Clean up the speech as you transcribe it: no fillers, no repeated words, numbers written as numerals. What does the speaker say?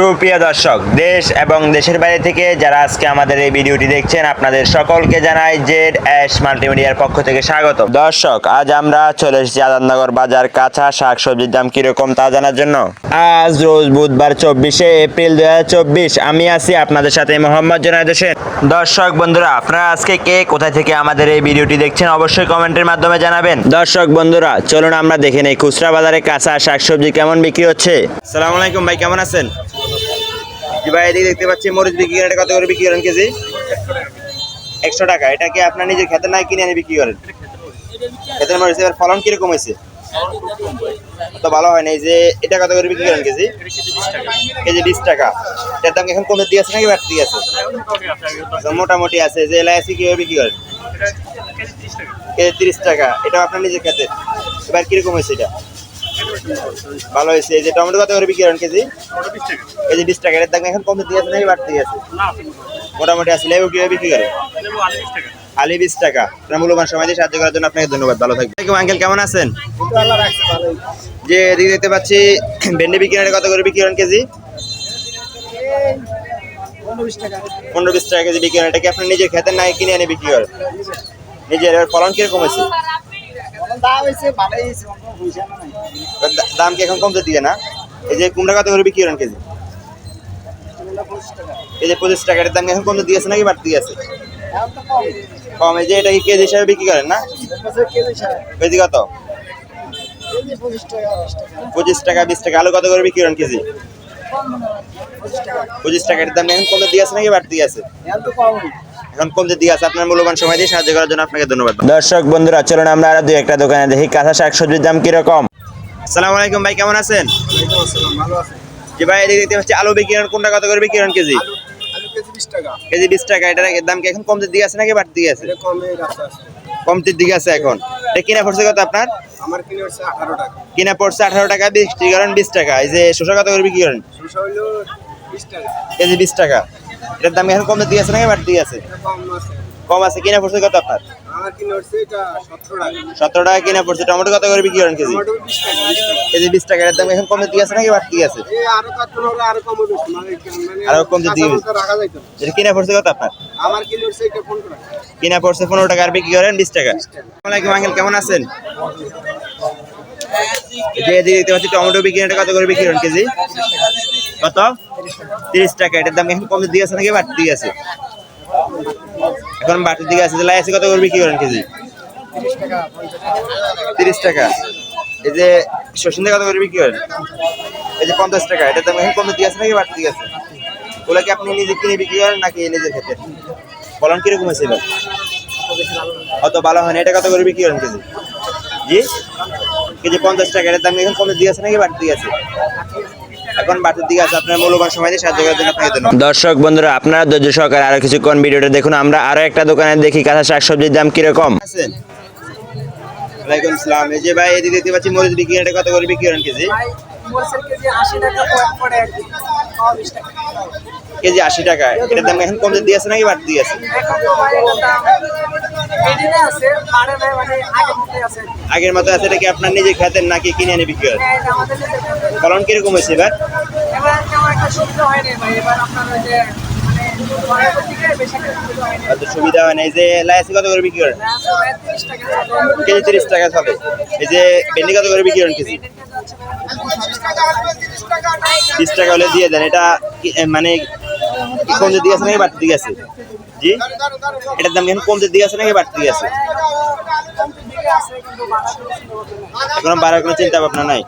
সুপ্রিয় দর্শক, দেশ এবং দেশের বাইরে থেকে যারা আজকে আমাদের এই ভিডিওটি দেখছেন, আপনাদের সকলকে জানাই জেড এস মাল্টিমিডিয়ার পক্ষ থেকে স্বাগত। দর্শক, আজ আমরা চলে এসেছি আজাদনগর বাজার। কাঁচা শাক সবজির দাম কিরকম তা জানার জন্য। আজ রোজ বুধবার 24শে এপ্রিল 2024। আমি আছি আপনাদের সাথে মোহাম্মদ জুনায়েদ হোসেন। দর্শক বন্ধুরা, আপনারা আজকে কে কোথায় থেকে আমাদের এই ভিডিওটি দেখছেন অবশ্যই কমেন্টের মাধ্যমে জানাবেন। দর্শক বন্ধুরা, চলুন আমরা দেখে নেই খুচরা বাজারে কাঁচা শাক সবজি কেমন বিক্রি হচ্ছে। আসসালামু আলাইকুম ভাই, কেমন আছেন? জি ভাই, এদিকে দেখতে পাচ্ছি মরিচ বিক্রি করেন, কত করে বিক্রি করেন কেজি? 100 টাকা। এটা কি আপনার নিজের খেতে নাই কিনে এনে বিক্রি করেন? খেতের মরিচ। এবার ফলন কিরকম হয়েছে? তো ভালো হয় না। এই যে এটা কত করে বিক্রি করেন কেজি? কেজি 20 টাকা। এটার দাম এখন কমে দিয়েছে নাকি বাড়তি আছে? মোটামুটি আছে। যে এলাইচি কিভাবে বিক্রি করেন? কেজি 30 টাকা। এটা আপনার নিজের খেতে। এবার কিরকম হয়েছে? এটা ভালো হয়েছে। এই যে টমেটো কত করে বিক্রি করেন কেজি? কেজি 20 টাকা। এটার দাম এখন কমে দিয়েছে নাকি বাড়তি আছে? মোটামুটি আছে। লেবু কিভাবে বিক্রি করেন? আলি 20 টাকা। আপনার মূল্যবান সময় দিয়ে সাহায্য করার জন্য আপনাকে ধন্যবাদ। ভালো থাকবেন। আঙ্কেল কেমন আছেন? যে এদিকে দেখতে পাচ্ছি ভেন্ডি বিক্রি কত করে বিক্রি করেন কেজি? 15-20 টাকা কেজি বিক্রি করেন। এটা কি আপনার নিজের খেতের নাই কিনে এনে বিক্রি করেন? নিজের। এবার ফলন কিরকম হয়েছে? দাম কি এখন কমতে দিয়ে না? এই যে কুমড়া কত করে বিক্রি করেন কেজি? কেজি 25 টাকা। এটার দাম এখন কমতে দিয়েছে নাকি বাড়তি আছে? কম। এই যে এটা কি কেজি হিসাবে বিক্রি করেন না? কেজি কত? 25 টাকা 20 টাকা। আলু কত করে বিক্রি করেন কেজি? 25 টাকা। এটার দাম এখন কমতে দিয়েছে নাকি বাড়তি আছে? এখন কমতে দিয়ে আছে। আপনার মূল্যবান সময় দিয়ে সাহায্য করার জন্য আপনাকে ধন্যবাদ। দর্শক বন্ধুরা, চলুন আমরা আরো দুই একটা দোকানে দেখি কাঁচা শাক সবজির দাম কিরকম। আসসালামু আলাইকুম ভাই, কেমন আছেন? জি ভাই, এদিকে দেখতে পাচ্ছি আলু বিক্রি করেন, কোনটা কত করে বিক্রি করেন কেজি? কেজি 20 টাকা। এটার দাম কি এখন কমতে দিয়ে আছে নাকি বাড়তি দিয়ে আছে? কমতির দিকে আছে এখন। এটা কিনা পড়ছে কত আপনার? আমার কিনে হচ্ছে 18 টাকা। কিনা পড়ছে 18 টাকা, বিক্রি করেন 20 টাকা। এই যে শসা কত করে বিক্রি করেন? শসা হইলো 20 টাকা। কেজি 20 টাকা। এটার দাম এখন কমতে দিয়ে আছে নাকি বাড়তি আছে? এটা কম আছে। কম আছে। কিনা পড়ছে কত আপনার? আমার কিনে হচ্ছে এটা 17 টাকা। 17 টাকা কিনা পড়ছে। টমেটো কত করে বিক্রি করেন কেজি? টমেটো 20 টাকা, 20 টাকা। কেজি 20 টাকা। এটার দাম এখন কমতে দিয়ে আছে নাকি বাড়তি আছে? এই আরো কত হলে আরো কম হবে। আরো কমতে দিয়ে রাখা যাইতো। এটা কিনা পড়ছে কত আপনার? আমার কিনে হচ্ছে এটা 15 টাকা। কিনা পড়ছে 15 টাকা আর বিক্রি করেন 20 টাকা। আসসালামু আলাইকুম আঙ্কেল, কেমন আছেন? যে এদিকে দেখতে পাচ্ছি টমেটো বিক্রি কত করে বিক্রি করেন কেজি? কত? 30 টাকা। এটার দাম এখন কমতে দিয়ে আছে নাকি বাড়তি দিয়ে আছে? এখন বাড়তির দিকে আছে। লাই আছে কত করে বিক্রি করেন কেজি? 30 টাকা। এই যে সসিন্দা কত করে বিক্রি করেন? এই যে 50 টাকা। এটার দাম এখন কমতে দিয়ে আছে নাকি বাড়তি আছে? ওগুলো কি আপনি নিজে কিনে বিক্রি করেন নাকি নিজের ক্ষেত্রে? ফলন কিরকম হয়েছে এবার? অত ভালো হয় না। এটা কত করে বিক্রি করেন কেজি? জি, কেজি 50 টাকা। এটার দাম এখন কমতে দিয়ে আছে নাকি বাড়তি আছে? এখন বাড়তির দিকে আছে। আপনার মূল্যবান সময় দিয়ে সাহায্য করার জন্য আপনাকে ধন্যবাদ। দর্শক বন্ধুরা, আপনারা ধৈর্য সহকারে আরো কিছুক্ষণ ভিডিওটা দেখুন। আমরা আরো একটা দোকানে দেখি কাঁচা শাক সবজির দাম কিরকম। ওয়ালাইকুম আসসালাম। এই যে ভাই, এদিকে দেখতে পাচ্ছি মরিচ বিক্রি কত করে বিক্রি করেন কেজি? কেজি 80 টাকা। এটার দাম এখন কমতে দিয়ে আছে নাকি বাড়তি দিয়ে আছে? আগের মতো আছে। এটা কি আপনার নিজে খেতেন নাকি কিনে এনে বিক্রি করেন? ফলন কিরকম হয়েছে এবার? সুবিধা হয় না। এই যে লাইসি কত করে বিক্রি করেন? কেজি 30 টাকা চলে। এই যে ভেন্ডি কত করে বিক্রি করেন কেজি? 20 টাকা হলে দিয়ে দেন। এটা মানে কমতে দিয়ে আছে নাকি বাড়তি দিয়ে আছে? জি, এটার দাম এখন কমতে দিয়ে আছে নাকি বাড়তি দিয়ে আছে? এখন বাড়ার কোনো চিন্তা ভাবনা নাই।